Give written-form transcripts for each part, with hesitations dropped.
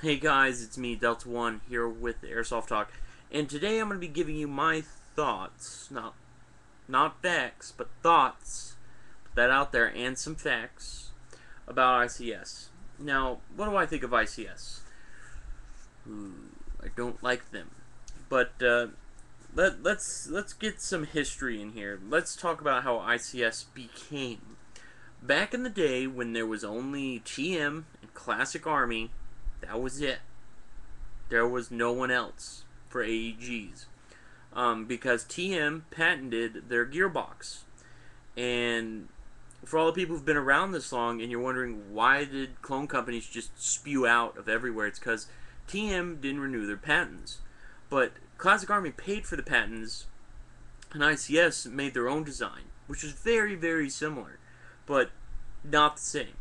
Hey guys, it's me, Delta1, here with AirSofttalk, and today I'm going to be giving you my thoughts, not facts, but thoughts, put that out there, and some facts about ICS. Now, what do I think of ICS? I don't like them, but let's get some history in here. Let's talk about how ICS became. Back in the day when there was only TM and Classic Army, that was it. There was no one else for AEGs. Because TM patented their gearbox. And for all the people who've been around this long and you're wondering why did clone companies just spew out of everywhere, it's because TM didn't renew their patents. But Classic Army paid for the patents and ICS made their own design, which is very, very similar, but not the same.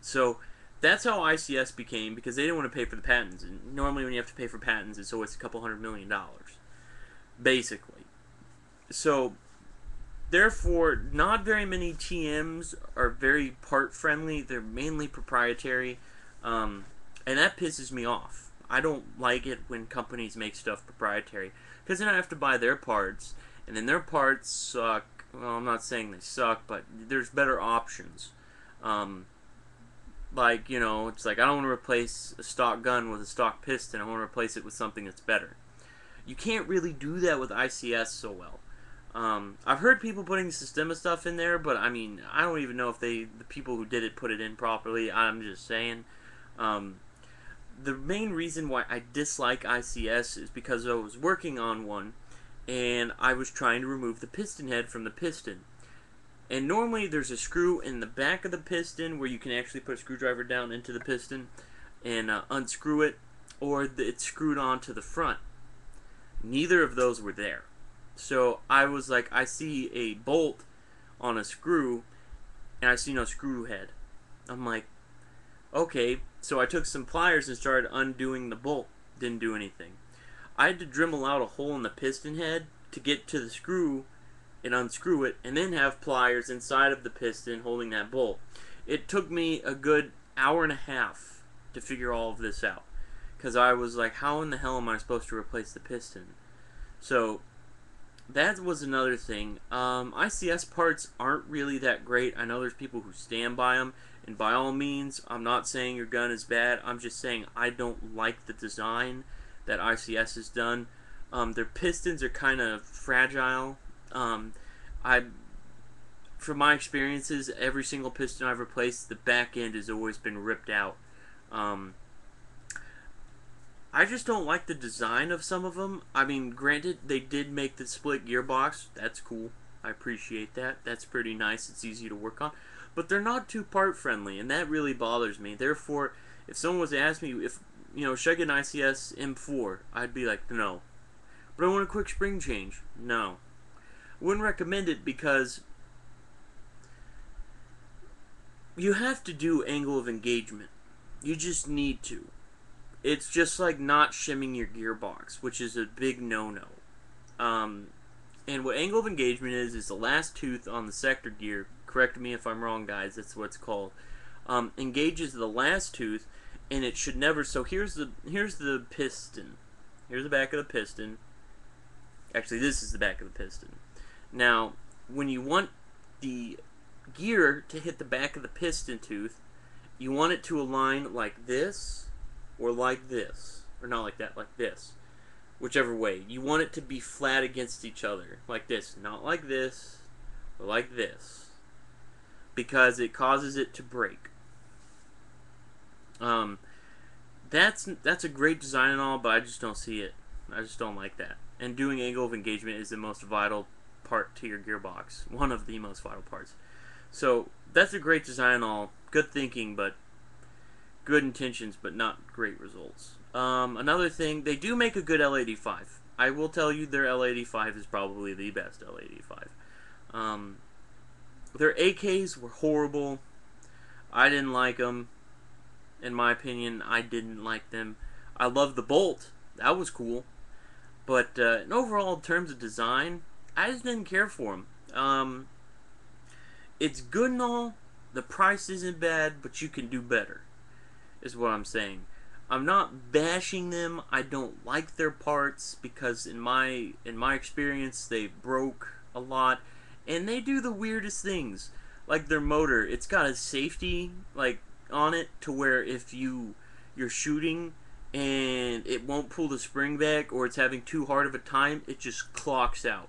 So that's how ICS became, because they didn't want to pay for the patents. And normally when you have to pay for patents, it's always a couple $100 million, basically. So, therefore, not very many TMs are very part-friendly. They're mainly proprietary, and that pisses me off. I don't like it when companies make stuff proprietary, because then I have to buy their parts, and then their parts suck. Well, I'm not saying they suck, but there's better options. Like, it's like I don't want to replace a stock gun with a stock piston. I want to replace it with something that's better. You can't really do that with ICS so well. I've heard people putting Sistema stuff in there, but I mean, I don't even know if the people who did it put it in properly. I'm just saying. The main reason why I dislike ICS is because I was working on one, and I was trying to remove the piston head from the piston. And normally there's a screw in the back of the piston where you can actually put a screwdriver down into the piston and unscrew it, or it's screwed onto the front. Neither of those were there. So I was like, I see a bolt on a screw and I see no screw head. I'm like, okay. So I took some pliers and started undoing the bolt. Didn't do anything. I had to Dremel out a hole in the piston head to get to the screw and unscrew it, and then have pliers inside of the piston holding that bolt. It took me a good hour and a half to figure all of this out, because I was like, how in the hell am I supposed to replace the piston? So that was another thing. ICS parts aren't really that great. I know there's people who stand by them, and by all means, I'm not saying your gun is bad. I'm just saying I don't like the design that ICS has done. Their pistons are kind of fragile. From my experiences, every single piston I've replaced, the back end has always been ripped out. I just don't like the design of some of them. I mean, granted, they did make the split gearbox. That's cool. I appreciate that. That's pretty nice. It's easy to work on. But they're not too part friendly, and that really bothers me. Therefore, if someone was to ask me if, should I get an ICS M4, I'd be like, no. But I want a quick spring change. No. Wouldn't recommend it, because you have to do angle of engagement. You just need to. It's just like not shimming your gearbox, which is a big no-no. And what angle of engagement is the last tooth on the sector gear. Correct me if I'm wrong, guys. That's what it's called. Engages the last tooth, and it should never. So here's the piston. Here's the back of the piston. Actually, this is the back of the piston. Now, when you want the gear to hit the back of the piston tooth, you want it to align like this, or like this. Or not like that, like this. Whichever way. You want it to be flat against each other, like this. Not like this, or like this. Because it causes it to break. That's a great design and all, but I just don't see it. I just don't like that. And doing angle of engagement is the most vital part to your gearbox. One of the most vital parts. So that's a great design and all. Good thinking, but good intentions, but not great results. Another thing, they do make a good L85. I will tell you their L85 is probably the best L85. Their AKs were horrible. I didn't like them. In my opinion, I didn't like them. I loved the bolt. That was cool. But in overall terms of design, I just didn't care for them. It's good and all. The price isn't bad, but you can do better, is what I'm saying. I'm not bashing them. I don't like their parts because in my experience they broke a lot, and they do the weirdest things. Like their motor, it's got a safety like on it to where if you're shooting and it won't pull the spring back or it's having too hard of a time, it just clocks out.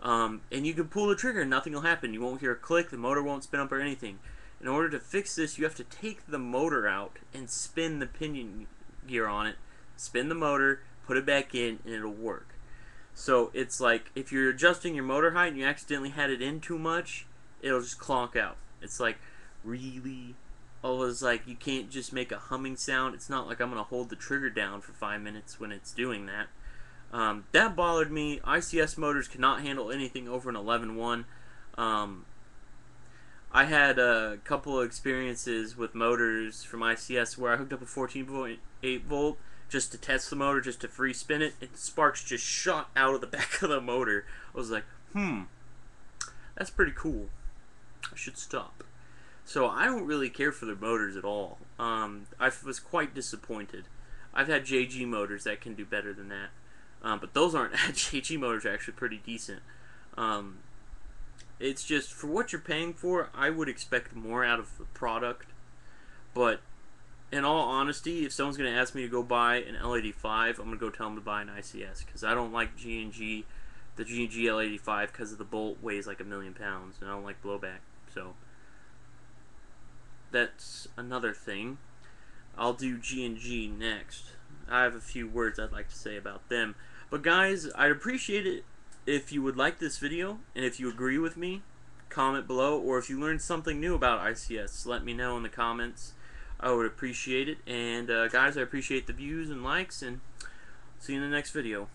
And you can pull the trigger and nothing will happen. You won't hear a click, the motor won't spin up or anything. In order to fix this, you have to take the motor out and spin the pinion gear on it, spin the motor, put it back in, and it'll work. So it's like if you're adjusting your motor height and you accidentally had it in too much, it'll just clonk out. It's like, really? Oh, it's like you can't just make a humming sound. It's not like I'm going to hold the trigger down for 5 minutes when it's doing that. That bothered me. ICS motors cannot handle anything over an 11.1. I had a couple of experiences with motors from ICS where I hooked up a 14.8 volt just to test the motor, just to free spin it, and sparks just shot out of the back of the motor. I was like, that's pretty cool. I should stop. So I don't really care for their motors at all. I was quite disappointed. I've had JG motors that can do better than that. But those aren't, JG motors are actually pretty decent. It's just, for what you're paying for, I would expect more out of the product. But, in all honesty, if someone's going to ask me to go buy an L85, I'm going to go tell them to buy an ICS. Because I don't like G&G, the G&G L85, because of the bolt weighs like 1,000,000 pounds. And I don't like blowback. So, that's another thing. I'll do G&G next. I have a few words I'd like to say about them. But guys, I'd appreciate it if you would like this video, and if you agree with me, comment below, or if you learned something new about ICS, let me know in the comments. I would appreciate it, and guys, I appreciate the views and likes, and see you in the next video.